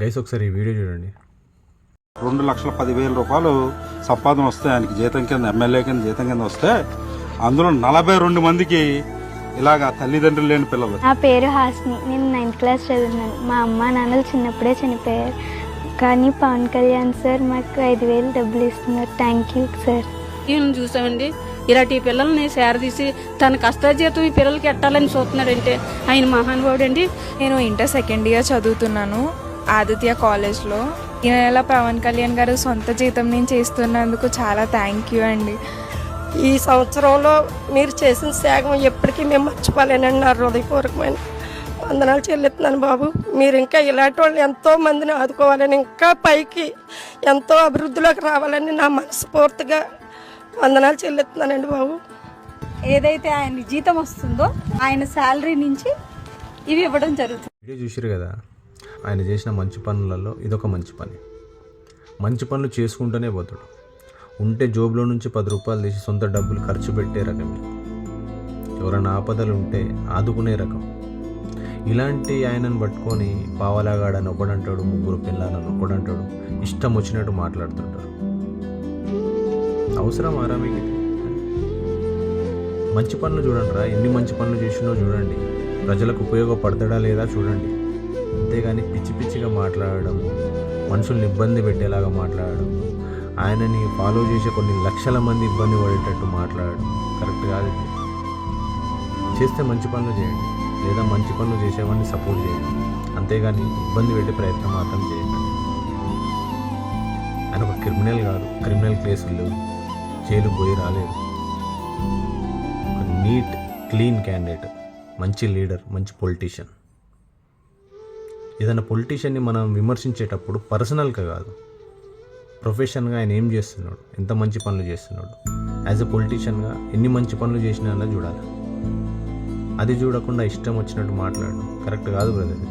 Guys ఒకసారి ఈ video చూడండి. 2,10,000 సంపాదన వస్తే ఆయనకి జీతం కింద ఎమ్మెల్యే కింద జీతం కింద వస్తే అందులో 42 మందికి ఇలాగా తల్లిదండ్రులు లేని పిల్లలు. నా పేరు హాస్ని, నేను 9th క్లాస్ చదువుతున్నాను. మా అమ్మ నాన్నలు చిన్నప్పుడే చనిపోయారు. కానీ పవన్ కళ్యాణ్ సార్ మాకు 5,000 డబ్బులు ఇస్తున్నారు. Thank you sir. ఈయన చూసామండి, ఇలాంటి పిల్లల్ని సేరదీసి తన కష్టాజీతం ఈ పిల్లలకి ఎట్టాలని చూస్తున్నాడంటే ఆయన మహానుభావుడు అండి. నేను ఇంటర్ సెకండ్ ఇయర్ చదువుతున్నాను ఆదిత్య కాలేజ్లో. ఈ నెల పవన్ కళ్యాణ్ గారు సొంత జీతం నేను చేస్తున్నందుకు చాలా థ్యాంక్ యూ అండి. ఈ సంవత్సరంలో మీరు చేసిన త్యాగం ఎప్పటికీ మేము మర్చిపోలేనండి. నా హృదయపూర్వకమైన వందనాలు చెల్లిస్తున్నాను బాబు. మీరు ఇంకా ఇలాంటి వాళ్ళు ఎంతో మందిని ఆదుకోవాలని, ఇంకా పైకి ఎంతో అభివృద్ధిలోకి రావాలని నా మనస్ఫూర్తిగా వందనాలు చెల్లిస్తున్నానండి బాబు. ఏదైతే ఆయన జీతం వస్తుందో ఆయన శాలరీ నుంచి ఇవి ఇవ్వడం జరుగుతుంది. వీడియో చూసారు కదా, ఆయన చేసిన మంచి పనులలో ఇదొక మంచి పని. మంచి పనులు చేసుకుంటూనే పోతాడు. ఉంటే జోబులో నుంచి 10 రూపాయలు తీసి సొంత డబ్బులు ఖర్చు పెట్టే రకం. ఎవరైనా ఆపదలు ఉంటే ఆదుకునే రకం. ఇలాంటి ఆయనను పట్టుకొని పావలాగాడని ఒకడంటాడు, 3 పిల్లలని ఒకడంటాడు, ఇష్టం వచ్చినట్టు మాట్లాడుతుంటారు. అవసరం ఆరామికి మంచి పనులు చూడండి రా, ఎన్ని మంచి పనులు చేసినో చూడండి, ప్రజలకు ఉపయోగపడతాడా లేదా చూడండి. అంతేగాని పిచ్చి పిచ్చిగా మాట్లాడడం, మనుషుల్ని ఇబ్బంది పెట్టేలాగా మాట్లాడడం, ఆయనని ఫాలో చేసే కొన్ని లక్షల మంది ఇబ్బంది పడేటట్టు మాట్లాడడం కరెక్ట్ కాదు. చేస్తే మంచి పనులు చేయండి, లేదా మంచి పనులు చేసేవాడిని సపోర్ట్ చేయండి. అంతేగాని ఇబ్బంది పెట్టే ప్రయత్నం మాత్రం చేయండి. ఆయన ఒక క్రిమినల్ కాదు, క్రిమినల్ కేసులు లేవు, జైలు పోయి రాలేదు. ఒక నీట్ క్లీన్ క్యాండిడేట్, మంచి లీడర్, మంచి పొలిటీషియన్. ఏదైనా పొలిటీషియన్ని మనం విమర్శించేటప్పుడు పర్సనల్గా కాదు, ప్రొఫెషన్గా ఆయన ఏం చేస్తున్నాడు, ఎంత మంచి పనులు చేస్తున్నాడు, యాజ్ ఎ పొలిటీషియన్గా ఎన్ని మంచి పనులు చేసినా చూడాలి. అది చూడకుండా ఇష్టం వచ్చినట్టు మాట్లాడడం కరెక్ట్ కాదు బ్రదర్.